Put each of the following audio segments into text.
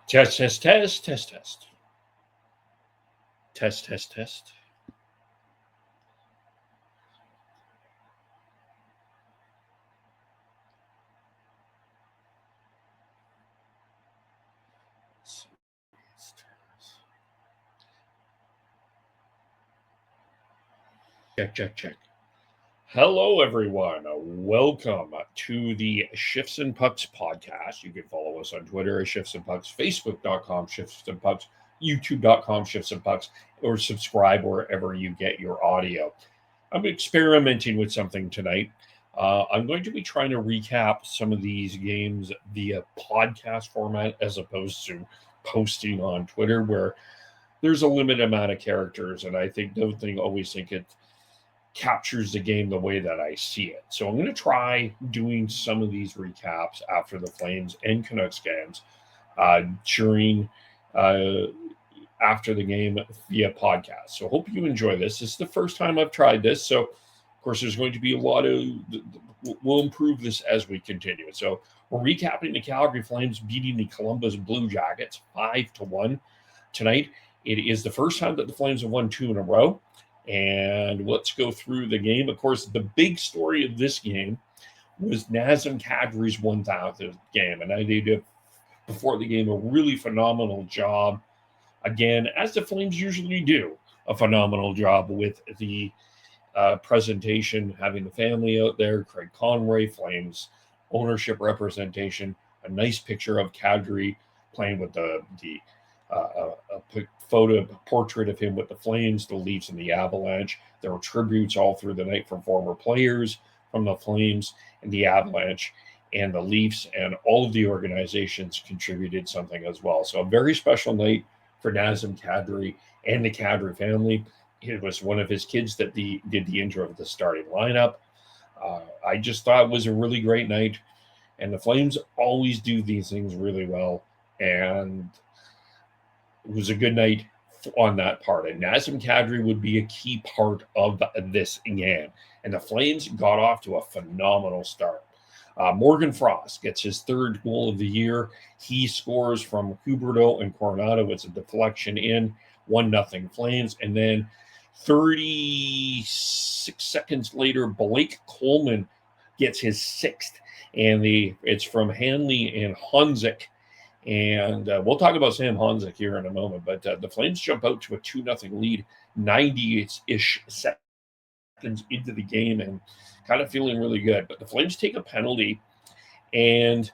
Test, test, test, test, test. Test, test, test. Check, check, check. Hello, everyone. Welcome to the Shifts and Pucks podcast. You can follow us on Twitter at Shifts and Pucks, Facebook.com, Shifts and Pucks, YouTube.com, Shifts and Pucks, or subscribe wherever you get your audio. I'm experimenting with something tonight. I'm going to be trying to recap some of these games via podcast format as opposed to posting on Twitter, where there's a limited amount of characters, and I don't always think it captures the game the way that I see it. So I'm going to try doing some of these recaps after the Flames and Canucks games during after the game via podcast. So hope you enjoy this. This is the first time I've tried this. So of course there's going to be a lot of we'll improve this as we continue. So we're recapping the Calgary Flames beating the Columbus Blue Jackets 5-1 tonight. It is the first time that the Flames have won 2 in a row. And let's go through the game. Of course, the big story of this game was Nazem Kadri's 1,000th game. And I did, before the game, a really phenomenal job. Again, as the Flames usually do, a phenomenal job with the presentation, having the family out there, Craig Conroy, Flames ownership representation, a nice picture of Kadri playing with a portrait of him with the Flames, the Leafs, and the Avalanche. There were tributes all through the night from former players from the Flames and the Avalanche and the Leafs, and all of the organizations contributed something as well. So a very special night for Nazem Kadri and the Kadri family. It was one of his kids that did the intro of the starting lineup. I just thought it was a really great night, and the Flames always do these things really well, and it was a good night on that part. And Nazem Kadri would be a key part of this game. And the Flames got off to a phenomenal start. Morgan Frost gets his 3rd goal of the year. He scores from Huberdeau and Coronado. It's a deflection in, 1-0 Flames. And then 36 seconds later, Blake Coleman gets his 6th. And it's from Hanley and Honzik. And we'll talk about Sam Honzik here in a moment. But the Flames jump out to a 2-0 lead, 90-ish seconds into the game, and kind of feeling really good. But the Flames take a penalty, and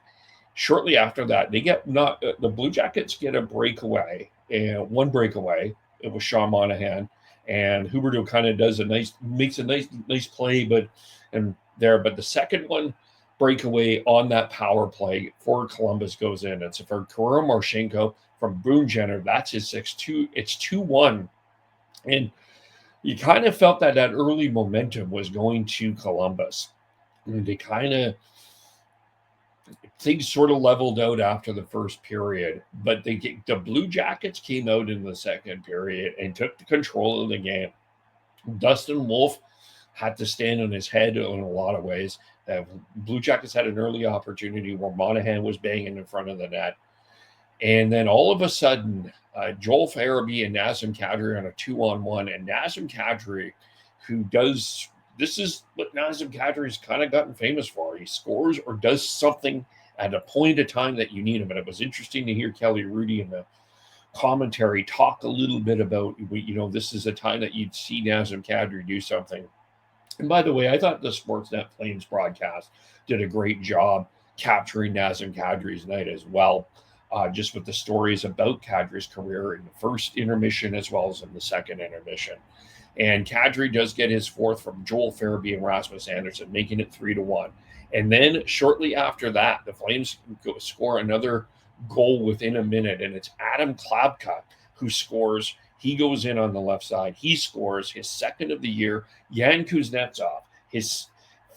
shortly after that, they get the Blue Jackets get a breakaway, and one breakaway. It was Sean Monahan, and Huberdeau kind of makes a nice play, but the second one breakaway on that power play for Columbus goes in. It's for Kirill Marchenko from Boone Jenner. That's his 6-2. It's 2-1. And you kind of felt that early momentum was going to Columbus. And things sort of leveled out after the first period. But the Blue Jackets came out in the second period and took control of the game. Dustin Wolf had to stand on his head in a lot of ways. Blue Jackets had an early opportunity where Monahan was banging in front of the net. And then all of a sudden, Joel Farabee and Nazem Kadri on a 2-on-1. And Nazem Kadri, this is what Nazem Kadri's kind of gotten famous for. He scores or does something at a point of time that you need him. And it was interesting to hear Kelly Rudy in the commentary talk a little bit about, this is a time that you'd see Nazem Kadri do something. And by the way, I thought the Sportsnet Flames broadcast did a great job capturing Nazem Kadri's night as well, just with the stories about Kadri's career in the first intermission as well as in the second intermission. And Kadri does get his 4th from Joel Farabee and Rasmus Andersson, making it 3-1. And then shortly after that, the Flames score another goal within a minute, and it's Adam Klapka who scores. He goes in on the left side. He scores his 2nd of the year. Yan Kuznetsov, his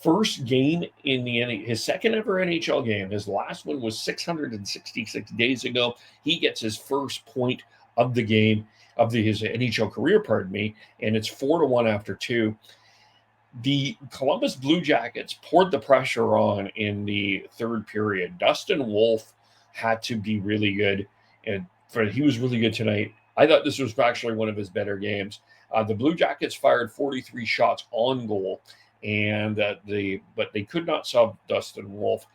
first game his second ever NHL game. His last one was 666 days ago. He gets his first point of the game his NHL career, and it's 4-1 after 2. The Columbus Blue Jackets poured the pressure on in the third period. Dustin Wolf had to be really good and he was really good tonight. I thought this was actually one of his better games. The Blue Jackets fired 43 shots on goal, and but they could not stop Dustin Wolf.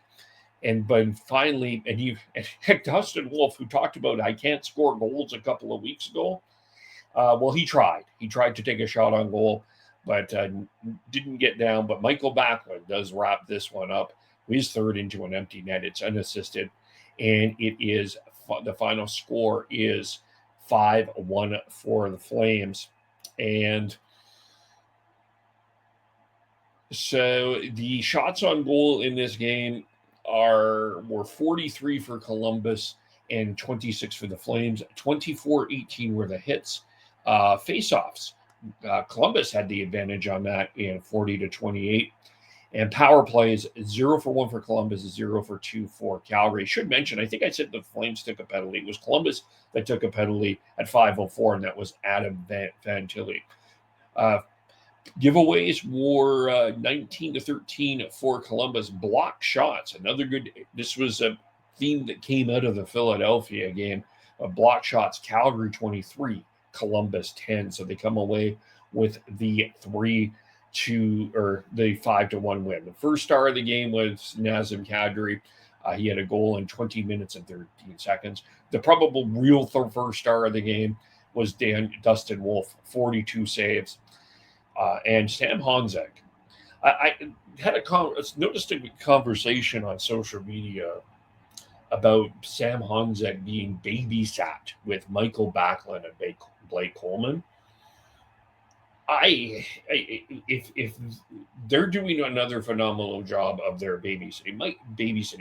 But finally, and Dustin Wolf, who talked about I can't score goals a couple of weeks ago, well, he tried. He tried to take a shot on goal, but didn't get down. But Michael Backlund does wrap this one up. His third into an empty net. It's unassisted, and it is the final score is 5-1 for the Flames. And so the shots on goal in this game were 43 for Columbus and 26 for the Flames. 24-18 were the hits. Face-offs, Columbus had the advantage on that in 40-28. And power plays, 0 for 1 for Columbus, 0 for 2 for Calgary. Should mention, I think I said the Flames took a penalty. It was Columbus that took a penalty at 5:04, and that was Adam Fantilli. Giveaways were 19-13 for Columbus. Block shots, another good. This was a theme that came out of the Philadelphia game. Block shots, Calgary 23, Columbus 10. So they come away with the 5-1 win. The first star of the game was Nazem Kadri. He had a goal in 20 minutes and 13 seconds. The probable real first star of the game was Dustin Wolf, 42 saves. And Sam Honzek. I had noticed a conversation on social media about Sam Honzek being babysat with Michael Backlund and Blake Coleman. If they're doing another phenomenal job of their babysitting,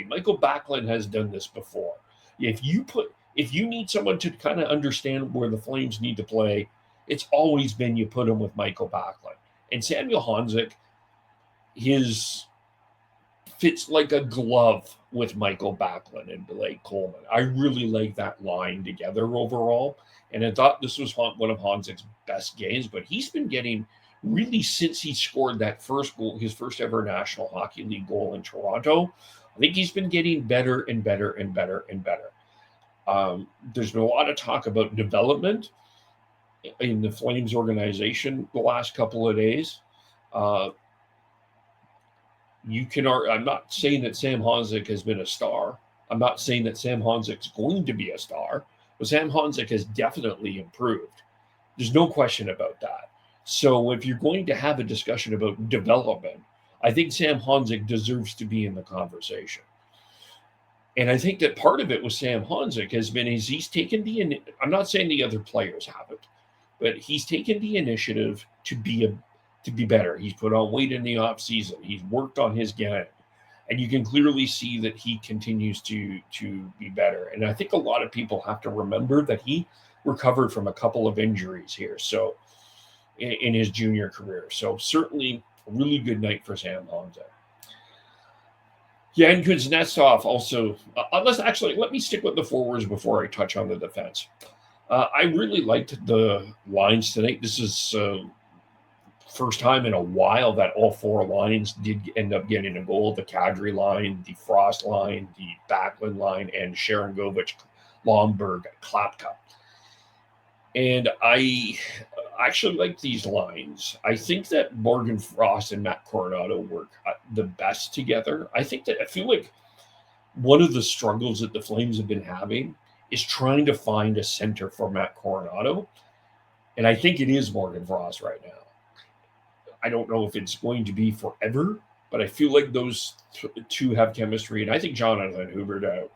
Michael Backlund has done this before. If you need someone to kind of understand where the Flames need to play, it's always been you put him with Michael Backlund. And Samuel Honzek, his fits like a glove with Michael Backlund and Blake Coleman. I really like that line together overall. And I thought this was one of Honzek's best games, but he's been getting really since he scored that first goal, his first ever National Hockey League goal in Toronto. I think he's been getting better and better and better and better. There's been a lot of talk about development in the Flames organization the last couple of days. I'm not saying that Sam Honzek has been a star. I'm not saying that Sam Honzek's going to be a star, but Sam Honzek has definitely improved. There's no question about that. So if you're going to have a discussion about development, I think Sam Honzek deserves to be in the conversation. And I think that part of it with Sam Honzek has been he's taken I'm not saying the other players haven't, but he's taken the initiative to be better. He's put on weight in the off season. He's worked on his game, and you can clearly see that he continues to be better. And I think a lot of people have to remember that he recovered from a couple of injuries here, so in his junior career. So certainly a really good night for Sam Honzek. Yan Kuznetsov also. Let me stick with the forwards before I touch on the defense. I really liked the lines tonight. This is first time in a while that all four lines did end up getting a goal. The Kadri line, the Frost line, the Backlund line, and Sharangovich, Lomberg, Klapka. And I actually like these lines. I think that Morgan Frost and Matt Coronado work the best together. I feel like one of the struggles that the Flames have been having is trying to find a center for Matt Coronado. And I think it is Morgan Frost right now. I don't know if it's going to be forever, but I feel like those two have chemistry. And I think Jonathan Huberdeau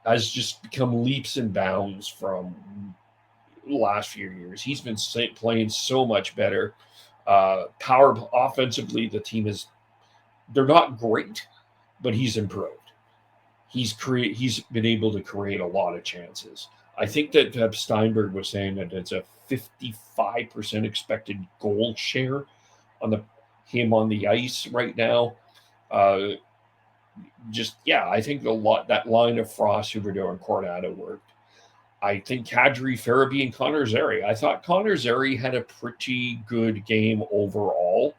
has just become leaps and bounds from the last few years. He's been playing so much better. Power offensively, the team they're not great, but he's improved. He's been able to create a lot of chances. I think that Steinberg was saying that it's a 55% expected goal share on him on the ice right now. I think that line of Frost, Huberdeau, and Coronado worked. I think Kadri, Farabee, and Connor Zary. I thought Connor Zary had a pretty good game overall,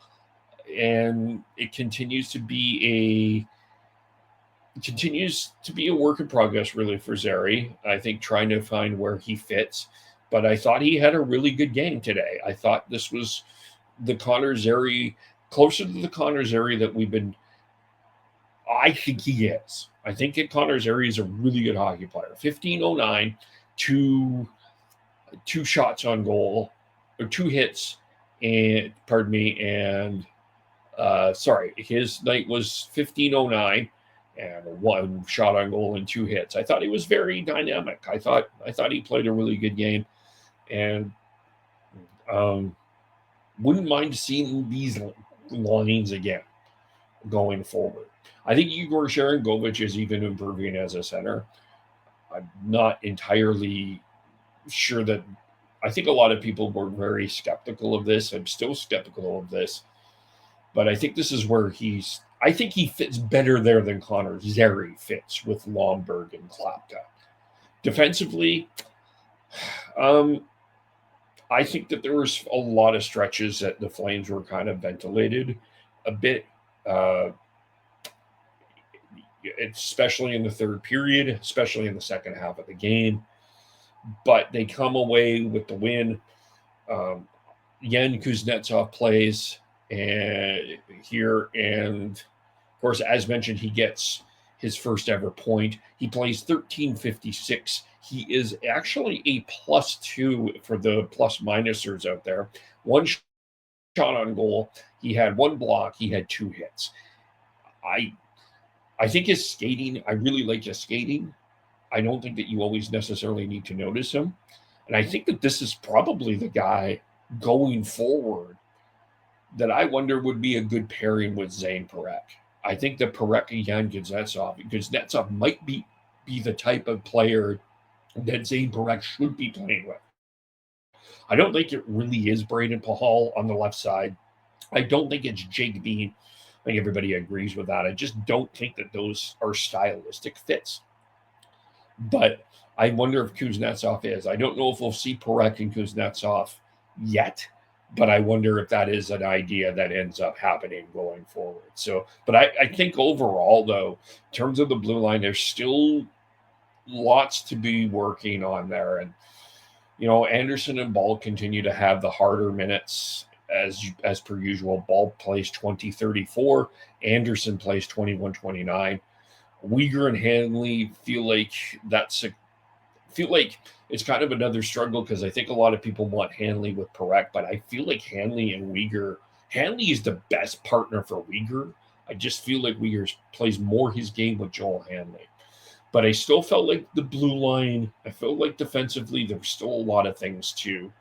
and it continues to be continues to be a work in progress, really, for Zary. I think trying to find where he fits. But I thought he had a really good game today. I thought this was the Connor Zary, closer to the Connor Zary that we've been. I think he is. I think that Connor Zary is a really good hockey player. 1509, two shots on goal, or two hits, and pardon me, and sorry, his night was 1509 and one shot on goal and two hits. I thought he was very dynamic. I thought he played a really good game, and wouldn't mind seeing these lines again going forward. I think Igor Sharangovich is even improving as a center. I'm not entirely sure that. I think a lot of people were very skeptical of this. I'm still skeptical of this, but I think this is where I think he fits better there than Connor Zary fits with Lomberg and Klapka. Defensively, I think that there was a lot of stretches that the Flames were kind of ventilated a bit, especially in the third period, especially in the second half of the game. But they come away with the win. Yen Kuznetsov plays here, and of course, as mentioned, he gets his first ever point. He plays 13.56. He is actually a +2 for the plus minusers out there. One shot on goal. He had one block. He had two hits. I think his skating, I really like his skating. I don't think that you always necessarily need to notice him. And I think that this is probably the guy going forward that I wonder would be a good pairing with Zane Parekh. I think that Parekh and Kuznetsov might be the type of player that Zane Parekh should be playing with. I don't think it really is Braden Pahal on the left side. I don't think it's Jake Bean. I think everybody agrees with that. I just don't think that those are stylistic fits. But I wonder if Kuznetsov is. I don't know if we'll see Parekh and Kuznetsov yet, but I wonder if that is an idea that ends up happening going forward. So, but I think overall, though, in terms of the blue line, there's still lots to be working on there. And, Anderson and Ball continue to have the harder minutes as per usual. Ball plays 20-34. Anderson plays 21-29. Uyghur and Hanley feel like it's kind of another struggle because I think a lot of people want Hanley with Parekh, but I feel like Hanley is the best partner for Uyghur. I just feel like Uyghur plays more his game with Joel Hanley. But I still felt like the blue line, I felt like defensively there was still a lot of things to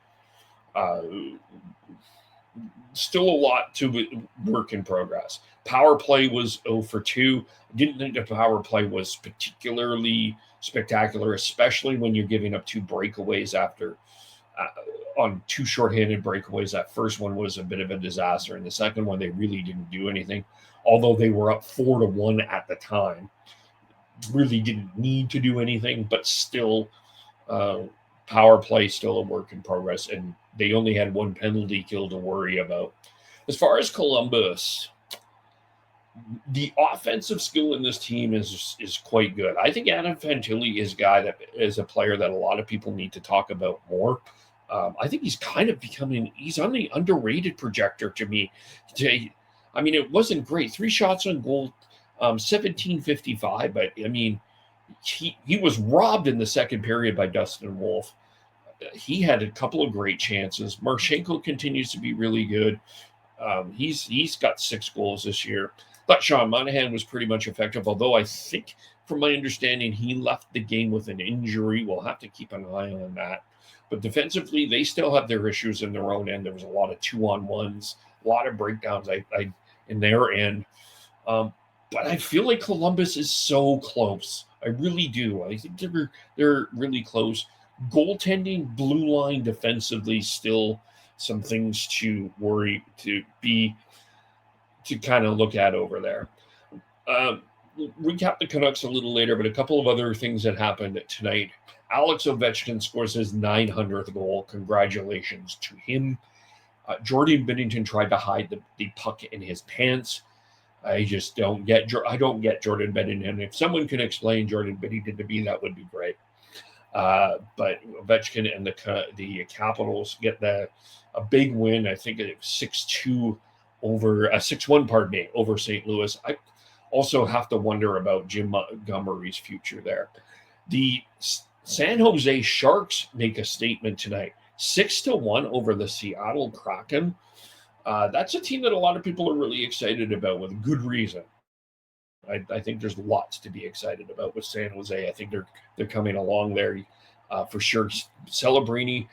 still a lot to work in progress. Power play was 0 for 2. Didn't think the power play was particularly spectacular, especially when you're giving up two breakaways after on two shorthanded breakaways. That first one was a bit of a disaster, and the second one they really didn't do anything. Although they were up 4-1 at the time, really didn't need to do anything, but still, power play still a work in progress, and they only had one penalty kill to worry about. As far as Columbus, the offensive skill in this team is quite good. I think Adam Fantilli is a guy that is a player that a lot of people need to talk about more. I think he's kind of he's on the underrated projector to me. I mean, it wasn't great. 3 shots on goal, 17.55, but I mean, he was robbed in the second period by Dustin Wolf. He had a couple of great chances. Marchenko continues to be really good. He's got 6 goals this year. But Sean Monahan was pretty much effective, although I think, from my understanding, he left the game with an injury. We'll have to keep an eye on that. But defensively, they still have their issues in their own end. There was a lot of 2-on-1s, a lot of breakdowns in their end. But I feel like Columbus is so close. I really do. I think they're really close. Goaltending, blue line defensively, still some things to kind of look at over there. Recap the Canucks a little later, but a couple of other things that happened tonight. Alex Ovechkin scores his 900th goal. Congratulations to him. Jordan Binnington tried to hide the puck in his pants. I just don't get. I don't get Jordan Binnington. If someone can explain Jordan Binnington to me, that would be great. But Ovechkin and the Capitals get a big win. I think it was 6-2 over 6-1. Pardon me, over St. Louis. I also have to wonder about Jim Montgomery's future there. The San Jose Sharks make a statement tonight, 6-1 over the Seattle Kraken. That's a team that a lot of people are really excited about with good reason. I think there's lots to be excited about with San Jose. I think they're coming along there for sure. Celebrini,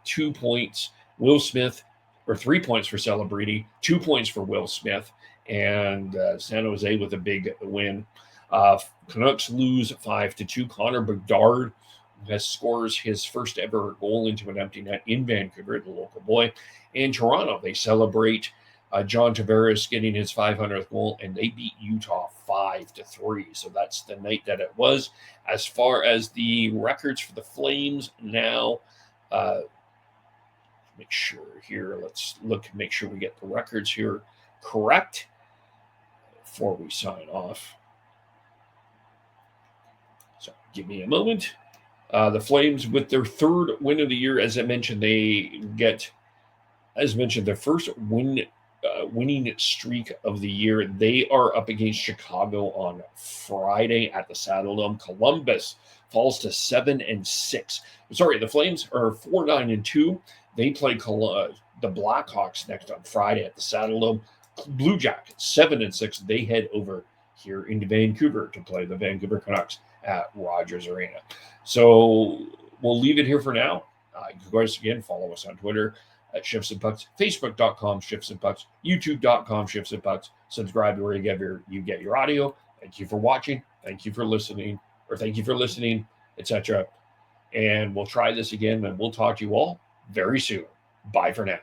2 points. Will Smith, or 3 points for Celebrini, 2 points for Will Smith, and San Jose with a big win. Canucks lose 5-2. Connor Bedard scores his first ever goal into an empty net in Vancouver, the local boy. In Toronto, they celebrate John Tavares getting his 500th goal, and they beat Utah 5-3. So that's the night that it was. As far as the records for the Flames now, make sure here, let's look, make sure we get the records here correct before we sign off. So give me a moment. The Flames, with their third win of the year, as I mentioned, they get, as mentioned, their first winning streak of the year. They are up against Chicago on Friday at the Saddledome. Columbus falls to 7-6. Sorry, the Flames are 4-9-2. They play the Blackhawks next on Friday at the Saddledome. Blue Jackets 7-6. They head over here into Vancouver to play the Vancouver Canucks at Rogers Arena. So we'll leave it here for now. You guys, again, follow us on Twitter at Shifts and Pucks, Facebook.com Shifts and Pucks, YouTube.com Shifts and Pucks. Subscribe to where you get your audio. Thank you for watching. Thank you for listening, etc. And we'll try this again, and we'll talk to you all very soon. Bye for now.